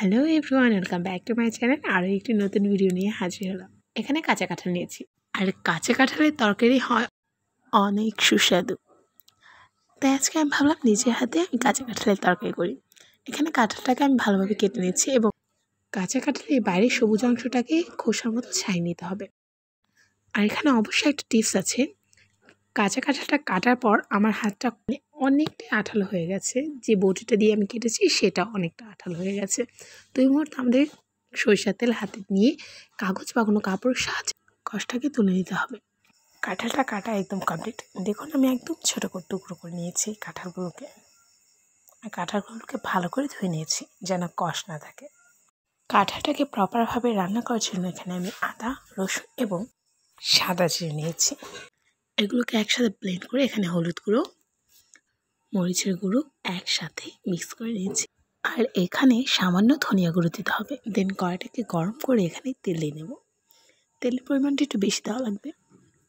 Hello everyone, welcome back to my channel. আরও একটি নতুন ভিডিও নিয়ে হাজির হলাম। এখানে কাঁচা কাঁঠাল নিয়েছি, আর কাঁচা কাঁঠালের তরকারি হয় অনেক সুস্বাদু। তাই আজকে আমি ভাবলাম নিজের হাতে আমি কাঁচা কাঁঠালের তরকারি করি। এখানে কাঁঠালটাকে আমি ভালোভাবে কেটে নিচ্ছি এবং কাঁচা কাঁঠালের বাইরের সবুজ অংশটাকে খোসার মতো ছাড়িয়ে নিতে হবে। আর এখানে অবশ্যই একটা টিপস আছে, কাঁচা কাঁঠালটা কাটার পর আমার হাতটা অনেকটাই আঠালো হয়ে গেছে। যে বটিটা দিয়ে আমি কেটেছি সেটা অনেকটা আঠালো হয়ে গেছে। তো এই মুহূর্তে আমাদের সরিষার তেল হাতে নিয়ে কাগজ বা কোনো কাপড়ের সাহায্যে কষটাকে তুলে নিতে হবে। কাঁঠালটা কাটা একদম কমপ্লিট। দেখুন আমি একদম ছোটো করে টুকরো করে নিয়েছি কাঁঠালগুলোকে, আর কাঁঠালগুলোকে ভালো করে ধুয়ে নিয়েছি যেন কষ না থাকে। কাঁঠালটাকে প্রপারভাবে রান্না করার জন্য এখানে আমি আদা, রসুন এবং সাদা জিরে নিয়েছি। এগুলোকে একসাথে ব্লেন্ড করে এখানে হলুদ গুঁড়ো, মরিচের গুঁড়ো একসাথে মিক্স করে নিয়েছি। আর এখানে সামান্য ধনিয়া গুঁড়ো দিতে হবে। দেন কড়াইটাকে গরম করে এখানে তেল দিয়ে নেব। তেলের পরিমাণটা একটু বেশি দেওয়া লাগবে,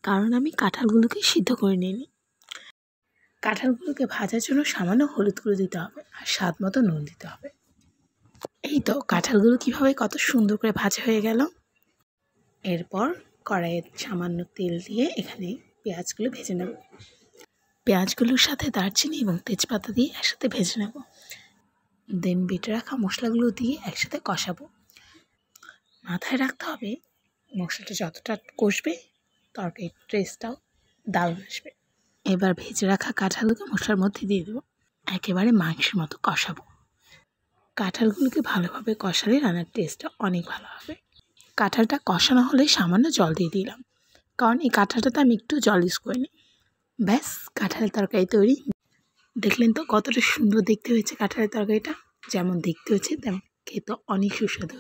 কারণ আমি কাঁঠালগুলোকে সিদ্ধ করে নিইনি। কাঁঠালগুলোকে ভাজার জন্য সামান্য হলুদ গুঁড়ো দিতে হবে আর স্বাদ মতো নুন দিতে হবে। এই তো কাঁঠালগুলো কীভাবে কত সুন্দর করে ভাজা হয়ে গেল। এরপর কড়াইয়ে সামান্য তেল দিয়ে এখানে পেঁয়াজগুলো ভেজে নেব। পেঁয়াজগুলোর সাথে দারচিনি এবং তেজপাতা দিয়ে একসাথে ভেজে নেব। দেন বেটে রাখা মশলাগুলো দিয়ে একসাথে কষাবো। মাথায় রাখতে হবে মশলাটা যতটা কষবে তরকারির টেস্টটাও দারুণ আসবে। এবার ভেজে রাখা কাঁঠালগুলো মশলার মধ্যে দিয়ে দেবো। একেবারে মাংসের মতো কষাবো। কাঁঠালগুলোকে ভালোভাবে কষালে রান্নার টেস্টটা অনেক ভালো হবে। কাঁঠালটা কষানো হলে সামান্য জল দিয়ে দিলাম, কারণ এই কাঁঠালটাতে আমি একটু জল ইউজ করিনি। ব্যাস, কাঁঠালের তরকারি তৈরি। দেখলেন তো কতটা সুন্দর দেখতে হয়েছে কাঁঠালের তরকারিটা। যেমন দেখতে হয়েছে তেমন খেতে অনেক সুস্বাদু।